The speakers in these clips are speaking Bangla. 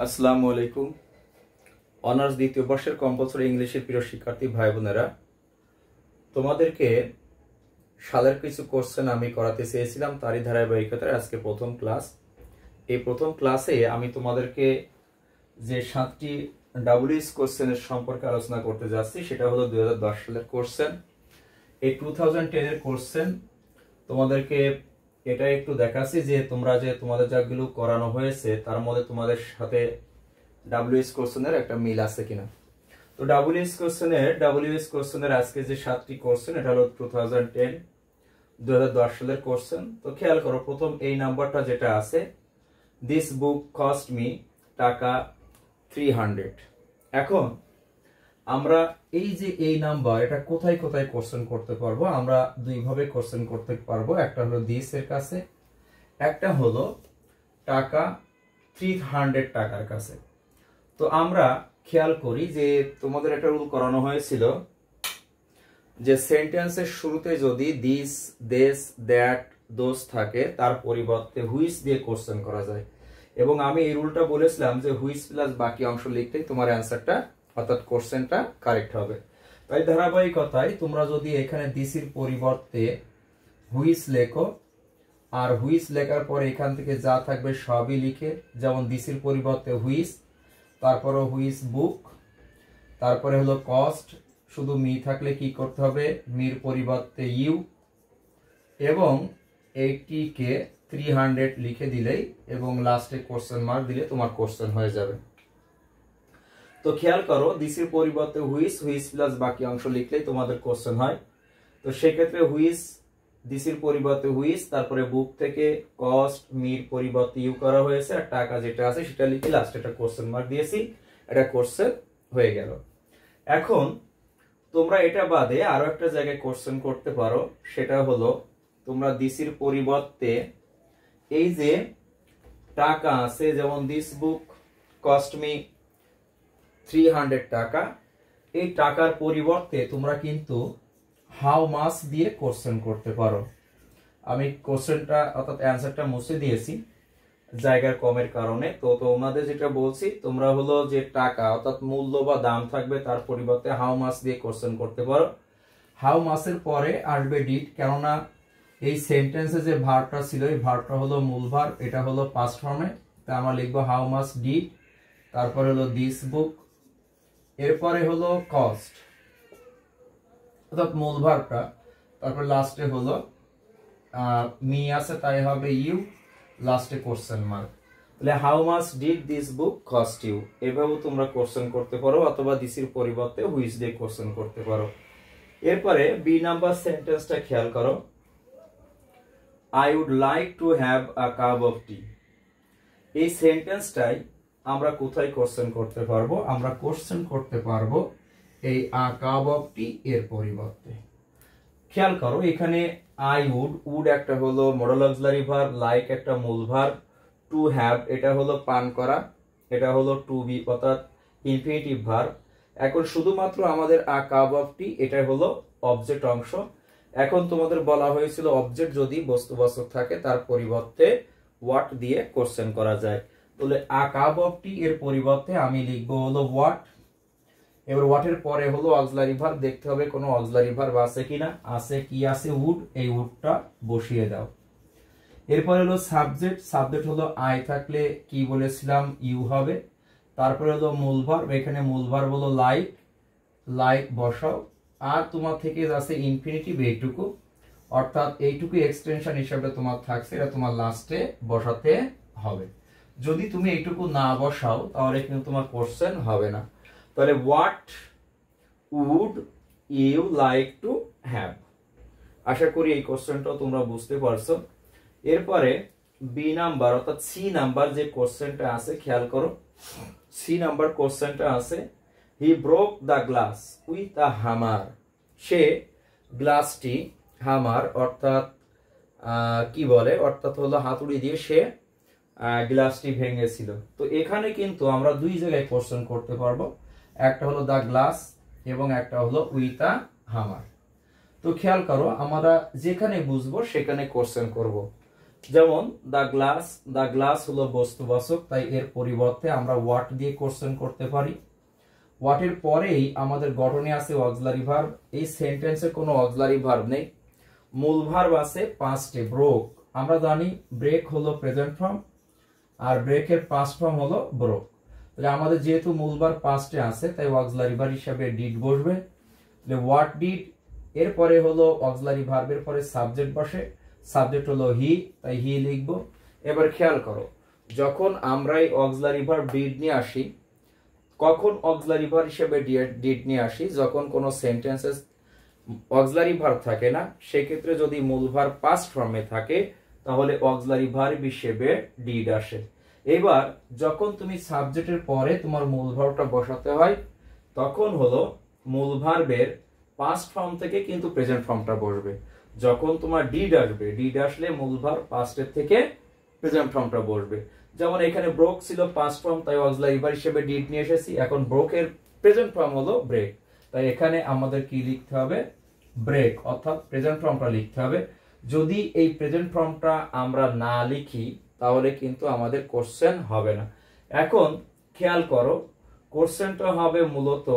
আসসালামু আলাইকুম। অনার্স দ্বিতীয় বর্ষের কম্পালসরি ইংলিশের প্রিয় শিক্ষার্থী ভাই বোনেরা, তোমাদেরকে সালের কিছু কোশ্চেন আমি করাতে চেয়েছিলাম, তারই ধারাবাহিকতায় আজকে প্রথম ক্লাস। এই প্রথম ক্লাসে আমি তোমাদেরকে যে 7টি ডাব্লিউএস কোশ্চেনের সম্পর্কে আলোচনা করতে যাচ্ছি সেটা হলো 2010 সালের কোশ্চেন। এই 2010 এর কোশ্চেন তোমাদেরকে এটা একটু দেখাচ্ছি যে তোমাদের যাগুলো করানো হয়েছে তার মধ্যে তোমাদের সাথে ডাব্লিউএস কোশ্চেনের একটা মিল আছে কিনা। তো ডাব্লিউএস কোশ্চেনের আজকে যে 7টি কোশ্চেন এটা হলো 2010 সালের কোশ্চেন। তো খেয়াল করো, প্রথম এই নাম্বারটা যেটা আছে, দিস বুক কস্ট মি টাকা 300। এখন আমরা এই যে এই নাম্বার এটা কোথায় কোথায় কোশ্চেন করতে পারবো, আমরা দুই ভাবে কোশ্চেন করতে পারবো। একটা হলো দিস এর কাছে, একটা হলো টাকা 300 টাকার কাছে। তো আমরা খেয়াল করি যে তোমাদের একটা রুল করানো হয়েছিল যে সেন্টেন্সের শুরুতে যদি দিস, দেস, দ্যাট, দোজ থাকে তার পরিবর্তে হুইচ দিয়ে কোশ্চেন করা যায়। এবং আমি এই রুলটা বলেছিলাম যে হুইচ প্লাস বাকি অংশ লিখলেই তোমার অ্যান্সারটা অর্থাৎ কোশ্চেনটা কারেক্ট হবে। তাই ধারাবাহিকতায় তোমরা যদি এখানে দিসির পরিবর্তে হুইচ লেখো, আর হুইচ লেখার পরে এখান থেকে যা থাকবে সবই লিখে, যেমন দিসির পরিবর্তে হুইচ, তারপরে হুইচ বুক, তারপরে হলো কস্ট, শুধু মি থাকলে কি করতে হবে, মির পরিবর্তে ইউ, এবং 80 কে 300 লিখে দিলেই এবং লাস্টে কোশ্চেন মার্ক দিলে তোমার কোশ্চেন হয়ে যাবে। তো খেয়াল করো, দিসির পরিবর্তে হুইচ, হুইচ প্লাস বাকি অংশ লিখলেই তোমাদের কোশ্চেন হয়। তো সেক্ষেত্রে হুইচ, দিসির পরিবর্তে হুইচ, তারপরে বুক থেকে কস্ট, মির পরিবর্তে ইউ করা হয়েছে, আর টাকা যেটা আছে সেটা লিখে লাস্টে একটা কোশ্চেন মার্ক দিয়েছি, এটা কোশ্চেন হয়ে গেল। এখন তোমরা এটা বাদে আরো একটা জায়গায় কোশ্চেন করতে পারো, সেটা হলো তোমরা দিসির পরিবর্তে এই যে টাকা আছে, যেমন দিস বুক কস্ট মি 300 টাকা, এই টাকার পরিবর্তে তোমরা কিন্তু হাউ মাচ দিয়ে কোশ্চেন করতে পারো। আমি কোশ্চেনটা অর্থাৎ অ্যান্সারটা মুছে দিয়েছি জায়গার কমের কারণে। তো তোমাদের যেটা বলছি, তোমরা হলো যে টাকা অর্থাৎ মূল্য বা দাম থাকবে তার পরিবর্তে হাউ মাচ দিয়ে কোশ্চেন করতে পারো। হাউ মাচের পরে আসবে ডিড, কেননা এই সেন্টেন্সে যে ভার্বটা ছিল এই ভার্বটা হলো মূল ভার্ব, এটা হলো পাস্ট ফর্মে। তা আমরা লিখবো হাউ মাচ ডিড, তারপরে হলো দিস বুক, এরপরে হলো কস্ট অর্থাৎ মূল ভার্বটা, তারপর লাস্টে হলো মি আছে তাই হবে ইউ, লাস্টে কোশ্চেন মার্ক। তাহলে how much did this book cost you, এভাবে তোমরা কোশ্চেন করতে পারো, অথবা দিসির পরিবর্তে হুইচ দিয়ে কোশ্চেন করতে পারো। এরপরে বি নাম্বার সেন্টেন্সটা খেয়াল করো, I would like to have a cup of tea. এই সেন্টেন্সটাই আমরা কোথায় কোশ্চেন করতে পারবো, আমরা কোশ্চেন করতে পারবো এই আ কাপ অফ টি এর পরিবর্তে। খেয়াল করো, এখানে আই উড, উড একটা হলো মডেল অক্সিলারি ভার্ব, লাইক একটা মূল ভার্ব, টু হ্যাভ এটা হলো পান করা, এটা হলো টু বি অর্থাৎ ইনফিনিটিভ ভার্ব। এখন শুধুমাত্র আমাদের আ কাপ অফ টি এটা হলো অবজেক্ট অংশ। এখন তোমাদের বলা হয়েছিল অবজেক্ট যদি বস্তুবাচক থাকে তার পরিবর্তে হোয়াট দিয়ে কোশ্চেন করা যায়। তাহলে আ কাপ অফ টি এর পরিবর্তে আমি লিখবো হলো হোয়াট। এবার হোয়াটের পরে হলো অক্সিলারি ভার্ব, দেখতে হবে কোনো অক্সিলারি ভার্ব আছে কিনা, আছে, কি আছে, উড, এই উডটা বসিয়ে দাও। এরপরে হলো সাবজেক্ট, সাবজেক্ট হলো আই থাকলে কি বলেছিলাম ইউ হবে। তারপরে হলো মূল ভার্ব, এখানে মূল ভার্ব হলো লাইক, লাইক বসাও। আর তোমার থেকে আছে ইনফিনিটিভ এইটুকু, অর্থাৎ এইটুকু এক্সটেনশন হিসাবে তোমার থাকছে, এটা তোমার লাস্টে বসাতে হবে। যদি তুমি এইটুকু না বসাও তাহলে কিন্তু তোমার কোশ্চেন হবে না। তাহলে what would you like to have. আশা করি এই কোশ্চেনটাও তোমরা বুঝতে পারছো। এরপরে বি নাম্বার অর্থাৎ সি নাম্বার যে কোশ্চেনটা আছে, খেয়াল করো, সি নাম্বার কোশ্চেনটা আছে, he broke the glass with a hammer. সে গ্লাসটি হ্যামার অর্থাৎ কি বলে, অর্থাৎ হলো হাতুড়ি দিয়ে সে গ্লাসটি ভেঙেছিল। তো এখানে কিন্তু আমরা দুই জায়গায় কোশ্চেন করতে পারবো, একটা হলো দা গ্লাস এবং একটা হলো উইথ আ হ্যামার। তো খেয়াল করো, আমরা যেখানে বুঝবো সেখানে কোশ্চেন করব। যেমন দা গ্লাস হলো বস্তুবাচক, তাই এর পরিবর্তে আমরা হোয়াট দিয়ে কোশ্চেন করতে পারি। হোয়াটের পরেই আমাদের গঠনে আছে অক্সিলারি ভার্ব। এই সেন্টেন্সে কোনো অক্সিলারি ভার্ব নেই, মূল ভার্ব আছে পাস্টে ব্রোক। আমরা জানি ব্রেক হলো প্রেজেন্ট ফর্ম আর ব্রেকের পাস্ট ফর্ম হলো ব্রোক। তাহলে আমাদের যেহেতু মূল ভার্ব পাস্টে আছে তাই অক্সিলারি ভার্ব হিসাবে ডিড বসবে। তাহলে হোয়াট ডিড এরপরে হলো অক্সিলারি ভার্বের পরে সাবজেক্ট বসে, সাবজেক্ট হলো হি, তাই হি লিখবো। এবার খেয়াল করো, যখন আমরা এই অক্সিলারি ভার্ব ডিড নিয়ে আসি, কখন অক্সিলারি ভার্ব হিসেবে ডিড নিয়ে আসি? যখন কোনো সেন্টেন্সে অক্সিলারি ভার্ব থাকে না, সেক্ষেত্রে যদি মূল ভার্ব পাস্ট ফর্মে থাকে তাহলে অক্সিলারি ভার্ব হিসেবে ডিড আসে। এবার যখন তুমি সাবজেক্টের পরে তোমার মূল ভার্বটা বসাতে হয়, তখন হলো মূল ভার্বের পাস্ট ফর্ম থেকে কিন্তু প্রেজেন্ট ফর্মটা বসবে। যখন তোমার ডিড আসবে, ডিড আসলে মূল ভার্ব পাস্টের থেকে প্রেজেন্ট ফর্মটা বসবে। যেমন এখানে ব্রোক ছিল পাস্ট ফর্ম, তাই অক্সিলারি ভার্ব হিসেবে ডিড নিয়ে এসেছি। এখন ব্রোকের প্রেজেন্ট ফর্ম হলো ব্রেক, তাই এখানে আমাদের কি লিখতে হবে? ব্রেক, অর্থাৎ প্রেজেন্ট ফর্মটা লিখতে হবে। যদি এই প্রেজেন্ট ফর্মটা আমরা না লিখি তাহলে কিন্তু আমাদের কোশ্চেন হবে না। এখন খেয়াল করো, কোশ্চেনটা হবে মূলত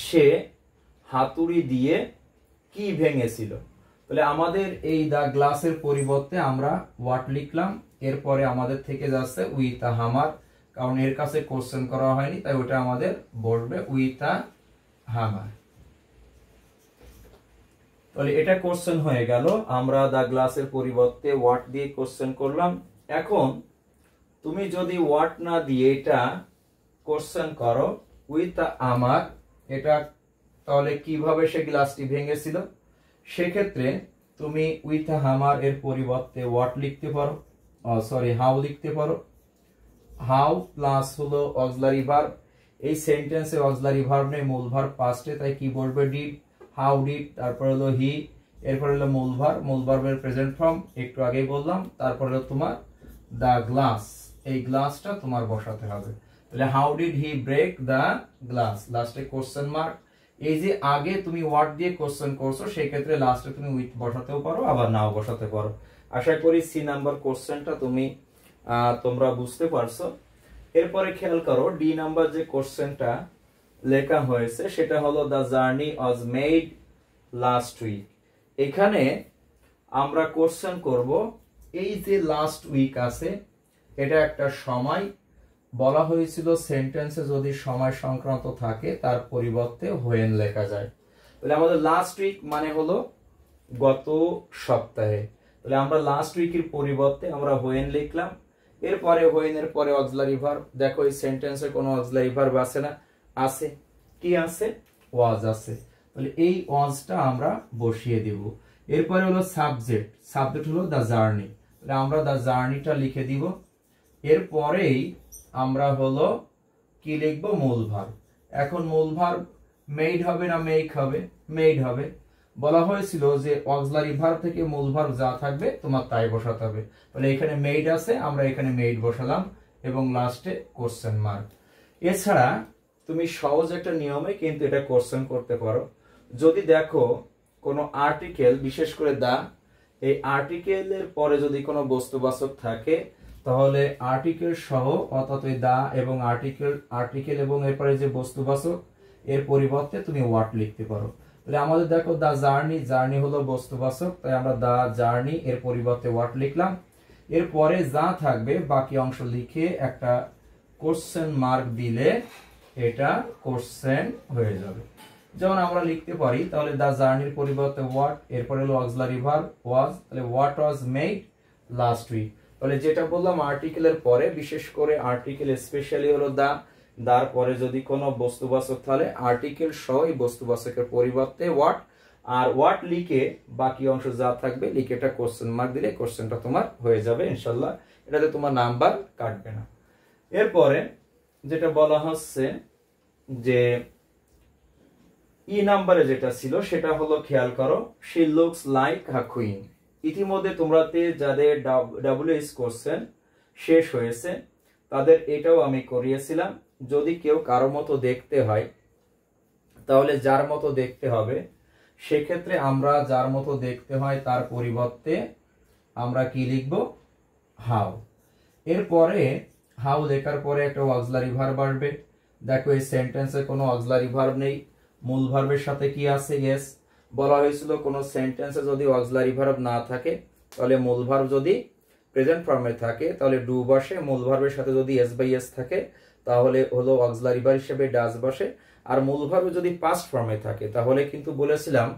সে হাতুড়ি দিয়ে কি ভেঙেছিল। তাহলে আমাদের এই দা গ্লাসের পরিবর্তে আমরা হোয়াট লিখলাম, এরপরে আমাদের থেকে যাচ্ছে উইথ আ হামার, কারণ এর কাছে কোশ্চেন করা হয়নি তাই ওটা আমাদের বসবে উইথ আ হামার। তাহলে এটা কোশ্চেন হয়ে গেল, আমরা দা গ্লাসের পরিবর্তে হোয়াট দিয়ে কোশ্চেন করলাম। এখন তুমি যদি হোয়াট না দিয়ে এটা কোশ্চেন করো উইথ আ হামার, এটা তাহলে কিভাবে সে গ্লাসটি ভেঙেছিল? সেক্ষেত্রে তুমি উইথ আ হামার এর পরিবর্তে হোয়াট লিখতে পারো, হাউ লিখতে পারো। হাউ প্লাস হলো অক্সিলারি ভার্ব, এই সেন্টেন্সে অক্সিলারি ভার্ব নেই, মূল ভার্ব পাস্টে, তাই কি বলবে? ডিড। হাউ ডিড, তারপর হলো হি, এরপর হলো মূল ভার্বের প্রেজেন্ট ফর্ম একটু আগেই বললাম, তারপর হলো তোমার দা গ্লাস, এই গ্লাসটা তোমার বসাতে হবে। তাহলে how did he break the glass, লাস্টে কোশ্চেন মার্ক। এই যে আগে তুমি হোয়াট দিয়ে কোশ্চেন করছো, সেই ক্ষেত্রে লাস্টে তুমি উইথ বসাতেও পারো, আবার নাও বসাতে পারো। আশা করি সি নাম্বার কোশ্চেনটা তোমরা বুঝতে পারছো। এরপরে খেয়াল করো, ডি নাম্বার যে কোশ্চেনটা লেখা হয়েছে সেটা হলো the journey was made last week. এখানে আমরা কোশ্চেন করব এই যে লাস্ট উইক আছে, এটা একটা সময় বলা হয়েছিল, সেন্টেন্সে যদি সময় সংক্রান্ত থাকে তার পরিবর্তে হোয়েন লেখা যায়। তাহলে আমাদের লাস্ট উইক মানে হলো গত সপ্তাহে, তাহলে আমরা লাস্ট উইকের পরিবর্তে আমরা হোয়েন লিখলাম। এরপরে হোয়েনের পরে অক্সিলারি ভার্ব, দেখো এই সেন্টেন্সে কোনো অক্সিলারি ভার্ব আছে না? আছে। কি আছে? ওয়াজ আছে। তাহলে এই ওয়াজটা আমরা বসিয়ে দিব। এরপরে হলো সাবজেক্ট হলো দা জার্নি, তাহলে আমরা দা জার্নিটা লিখে দিব। এরপরেই আমরা হলো কি লিখবো? মূল ভার্ব। এখন মূল ভার্ব মেড হবে না মেক হবে? মেড হবে। বলা হয়েছিল যে অক্সিলারি ভার্ব থেকে মূল ভার্ব যা থাকবে তোমার তাই বসাতে হবে। তাহলে এখানে মেড আছে, আমরা এখানে মেড বসালাম এবং লাস্টে কোশ্চেন মার্ক। এছাড়া তুমি সহজ একটা নিয়মে কিন্তু এটা কোশ্চেন করতে পারো। যদি দেখো কোনো আর্টিকেল, বিশেষ করে দা, এই আর্টিকেলের পরে যদি কোনো বস্তুবাচক থাকে তাহলে আর্টিকেল সহ, অর্থাৎ ওই দা এবং আর্টিকেল এবং এরপরে যে বস্তুবাচক, এর পরিবর্তে তুমি হোয়াট লিখতে পারো। তাহলে আমাদের দেখো দা জার্নি হলো বস্তুবাচক, তাই আমরা দা জার্নি এর পরিবর্তে হোয়াট লিখলাম। এরপরে যা থাকবে বাকি অংশ লিখে একটা কোশ্চেন মার্ক দিলে এটা কোশ্চেন হয়ে যাবে। যেমন আমরা লিখতে পারি, তাহলে দা জার্নির পরিবর্তে হোয়াট, এরপরে হলো অক্সিলারি ভার্ব ওয়াজ, তাহলে what was made last week. তাহলে যেটা বললাম আর্টিকেলের পরে, বিশেষ করে আর্টিকেল স্পেশালি হলো দা, দার পরে যদি কোনো বস্তুবাচক তাহলে আর্টিকেল সহ এই বস্তুবাচকের পরিবর্তে হোয়াট, আর হোয়াট লিখে বাকি অংশ যা থাকবে লিখে এটা কোশ্চেন মার্ক দিলে কোশ্চেনটা তোমার হয়ে যাবে ইনশাল্লাহ, এটাতে তোমার নাম্বার কাটবে না। এরপরে যেটা বলা হচ্ছে যে ই নাম্বারে যেটা ছিল সেটা হলো, খেয়াল করো, she looks like a queen. ইতিমধ্যে তোমরাতে যাদের ডাব্লিউএস কোশ্চেন শেষ হয়েছে তাদের এটাও আমি করিয়েছিলাম। যদি কেউ কারো মতো দেখতে হয় তাহলে যার মতো দেখতে হবে, সেক্ষেত্রে আমরা যার মতো দেখতে হয় তার পরিবর্তে আমরা কি লিখব হাউ। এরপরে হাউ লেখার পরে একটা অক্সিলারি ভার্ব আসবে। দেখো এই সেন্টেন্সে কোনো অক্সিলারি ভার্ব নেই, মূল ভার্বের সাথে কি আছে ইয়েস। বলা হয়েছিল কোনো সেন্টেন্সে যদি অক্সিলারি ভার্ব না থাকে তাহলে মূল ভার্ব যদি প্রেজেন্ট ফর্মে থাকে তাহলে ডু বসে, মূল ভার্বের সাথে যদি এস বাই এস থাকে তাহলে হলো অক্সিলারি ভার্ব হিসেবে ডাজ বসে, আর মূল ভার্ব যদি পাস্ট ফর্মে থাকে তাহলে কিন্তু বলেছিলাম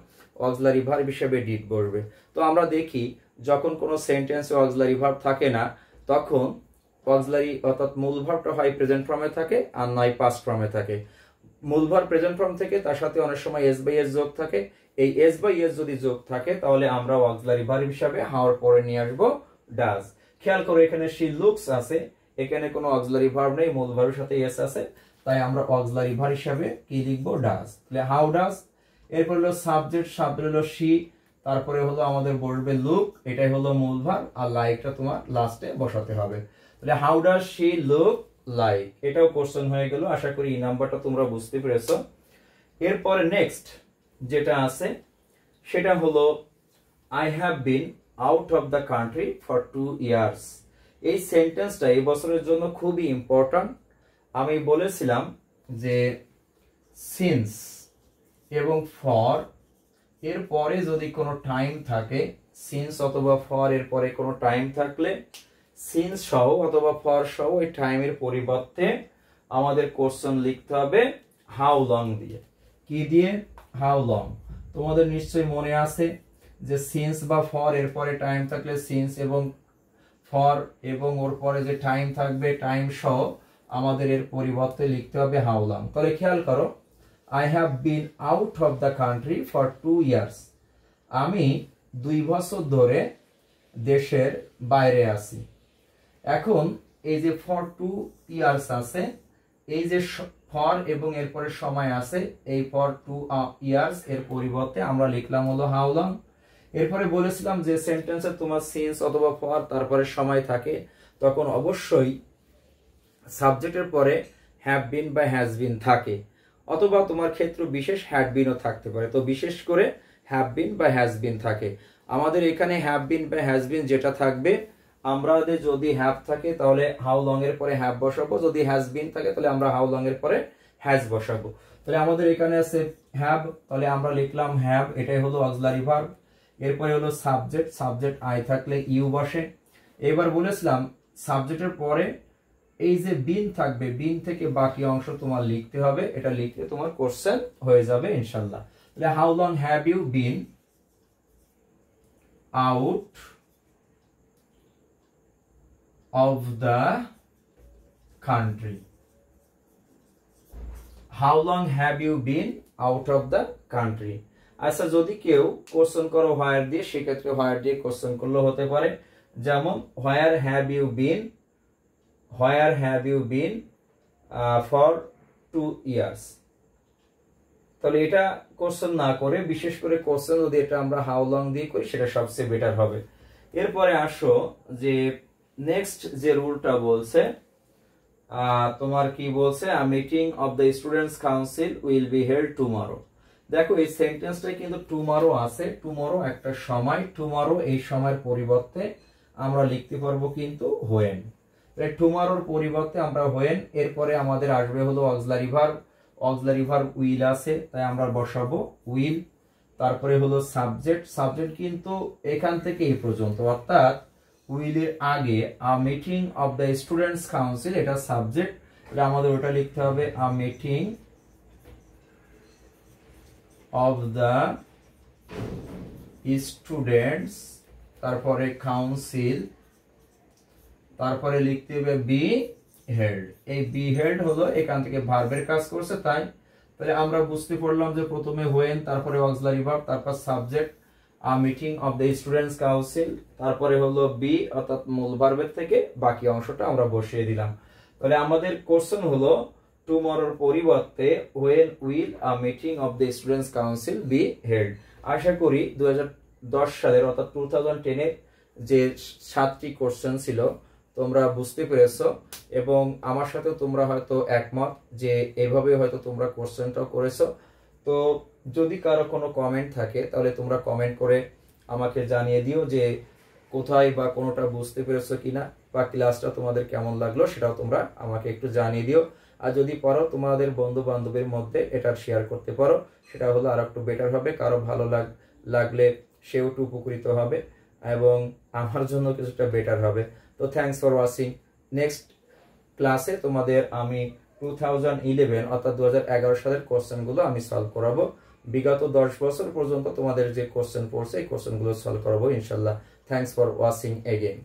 অক্সিলারি ভার্ব হিসেবে ডিড বসবে। তো আমরা দেখি যখন কোনো সেন্টেন্সে অক্সিলারি ভার্ব থাকে না তখন অক্সিলারি অর্থাৎ মূল ভার্বটা হয় প্রেজেন্ট ফর্মে থাকে আর নয় পাস্ট ফর্মে থাকে। মূল ভার্ব প্রেজেন্ট ফর্ম থেকে তার সাথে অনেক সময় এস বাই এস যোগ থাকে, এই এস বাই এস যদি যোগ থাকে তাহলে আমরা অক্সিলারি ভার্ব হিসাবে হাওয়ার পরে নিয়ে আসবো ডাজ। খেয়াল করো এখানে শি লুকস আছে, এখানে কোনো অক্সিলারি ভার্ব নেই, মূল ভার্বের সাথে এস আছে, তাই আমরা অক্সিলারি ভার্ব হিসাবে কি লিখবো ডাজ। তাহলে হাউ ডাজ। এরপর হলো সাবজেক্ট, সাবজেক্ট হলো শি, তারপরে হলো আমাদের বসবে লুক, এটাই হলো মূল ভার্ব, আর লাইকটা তোমার লাস্টে বসাতে হবে। তাহলে how does she look like, এটাও কোশ্চেন হয়ে গেল। আশা করি এই নাম্বারটা তোমরা বুঝতে পেরেছো। এরপরে নেক্সট যেটা আছে সেটা হলো I have been out of the country for 2 years। এই সেন্টেন্সটা এই বছরের জন্য খুবই ইম্পর্টেন্ট। আমি বলেছিলাম যে সিন্স এবং ফর এর পরে যদি কোনো টাইম থাকে, সিন্স অথবা ফর এর পরে কোনো টাইম থাকলে সিন্স সহ অথবা ফর সহ এই টাইমের পরিবর্তে আমাদের কোশ্চেন লিখতে হবে হাউ লং দিয়ে। কি দিয়ে? How long. তোমাদের নিশ্চয়ই মনে আছে যে সিন্স বা ফর এর পরে টাইম থাকলে সিন্স এবং ফর এবং ওর পরে যে টাইম থাকবে টাইম সহ আমাদের এর পরিবর্তে লিখতে হবে হাউ লং। তাহলে খেয়াল করো, I have been out of the country for 2 years। আমি 2 বছর ধরে দেশের বাইরে আছি। এখন এই যে ফর 2 years আছে, এই যে ফর এবং এরপরে সময় আছে, এই ফর 2 years এর পরিবর্তে আমরা লিখলাম হলো হাউ লং। এরপরে বলেছিলাম যে সেন্টেন্সে তোমার সিন্স অথবা ফর তারপরে সময় থাকে তখন অবশ্যই সাবজেক্টের পরে হ্যাভ বিন বা হ্যাজ বিন থাকে, অথবা তোমার ক্ষেত্রে বিশেষ হ্যাড বিনও থাকতে পারে। তো বিশেষ করে হ্যাভ বিন বা হ্যাজ বিন থাকে। আমাদের এখানে হ্যাভ বিন বা হ্যাজ বিন যেটা থাকবে, আমাদের যদি হ্যাভ থাকে তাহলে হাউ লং এর পরে হ্যাভ বসাবো, যদি হ্যাজ বিন থাকে তাহলে আমরা হাউ লং এর পরে হ্যাজ বসাবো। তাহলে আমাদের এখানে আছে হ্যাভ, তাহলে আমরা লিখলাম হ্যাভ, এটাই হলো অক্সিলারি ভার্ব। এরপরে হলো সাবজেক্ট, সাবজেক্ট আই থাকলে ইউ বসে। এবার বলেছিলাম সাবজেক্টের পরে এই যে বিন থাকবে, বিন থেকে বাকি অংশ তোমার লিখতে হবে, এটা লিখলে তোমার কোশ্চেন হয়ে যাবে ইনশাআল্লাহ। তাহলে how long have you been out of the country. How long have you been out of the country. আচ্ছা, যদি কেউ কোশ্চেন করো হোয়ার দিয়ে, সেক্ষেত্রে হোয়ার দিয়ে কোশ্চেন করলেও হতে পারে। যেমন where have you been, where have you been for 2 years। তাহলে এটা কোশ্চেন না করে বিশেষ করে কোশ্চেন যদি এটা আমরা হাউ লং দিয়ে করি সেটা সবচেয়ে বেটার হবে। এরপরে আসো যে নেক্সট যে রুলটা বলছে, তোমার কি বলছে, আ meeting of the students council will be held tomorrow. দেখো এই সেন্টেন্সটা কিন্তু টুমরো আছে, টুমরো একটা সময়, টুমরো এই সময়ের পরিবর্তে আমরা লিখতে পারবো কিন্তু হোয়েন। টুমরোর পরিবর্তে আমরা হোয়েন, এরপরে আমাদের আসবে হলো auxiliary verb, auxiliary verb will আছে তাই আমরা বসাবো উইল। তারপরে হলো সাবজেক্ট, সাবজেক্ট কিন্তু এখান থেকে এই পর্যন্ত, অর্থাৎ উইলের আগে আ meeting of the students council, এটা সাবজেক্ট, এটা আমাদের ওটা লিখতে হবে আ মিটিং অফ দ্য স্টুডেন্টস, তারপরে কাউন্সিল, তারপরে লিখতে হবে বি হেল্ড। এই বি হেল্ড হলো এখান থেকে ভার্বের কাজ করছে, তাই তাহলে আমরা বুঝতে পারলাম যে প্রথমে হোয়েন, তারপরে অক্সিলারি ভার্ব, তারপর subject a meeting of the students council, তারপরে হলো বি অর্থাৎ মূল ভার্বের থেকে বাকি অংশটা আমরা বসিয়ে দিলাম। তাহলে আমাদের কোশ্চেন হলো টুমরোর পরিবর্তে when will a meeting of the students council be held. আশা করি 2010 সালের অর্থাৎ 2010 এর যে 7টি কোশ্চেন ছিল তোমরা বুঝতে পেরেছো, এবং আমার সাথে তোমরা হয়তো একমত যে এভাবে হয়তো তোমরা কোশ্চেনটাও করেছো। তো যদি কারো কোনো কমেন্ট থাকে তাহলে তোমরা কমেন্ট করে আমাকে জানিয়ে দিও যে কোথায় বা কোনোটা বুঝতে পেরেছো কিনা বা ক্লাসটা তোমাদের কেমন লাগলো সেটাও তোমরা আমাকে একটু জানিয়ে দিও। আর যদি পারো তোমাদের বন্ধু বান্ধবের মধ্যে এটা শেয়ার করতে পারো, সেটা হলো আর একটু বেটার হবে। কারো ভালো লাগলে সেও একটু উপকৃত হবে এবং আমার জন্য কিছুটা বেটার হবে। তো থ্যাঙ্কস ফর ওয়াচিং। নেক্সট ক্লাসে তোমাদের আমি 2011 অর্থাৎ 2011 সালের কোশ্চেনগুলো আমি সলভ করাবো। বিগত 10 বছর পর্যন্ত তোমাদের যে কোশ্চেন পড়ছে এই কোশ্চেনগুলো সলভ করাবো ইনশাল্লাহ। Thanks for watching again.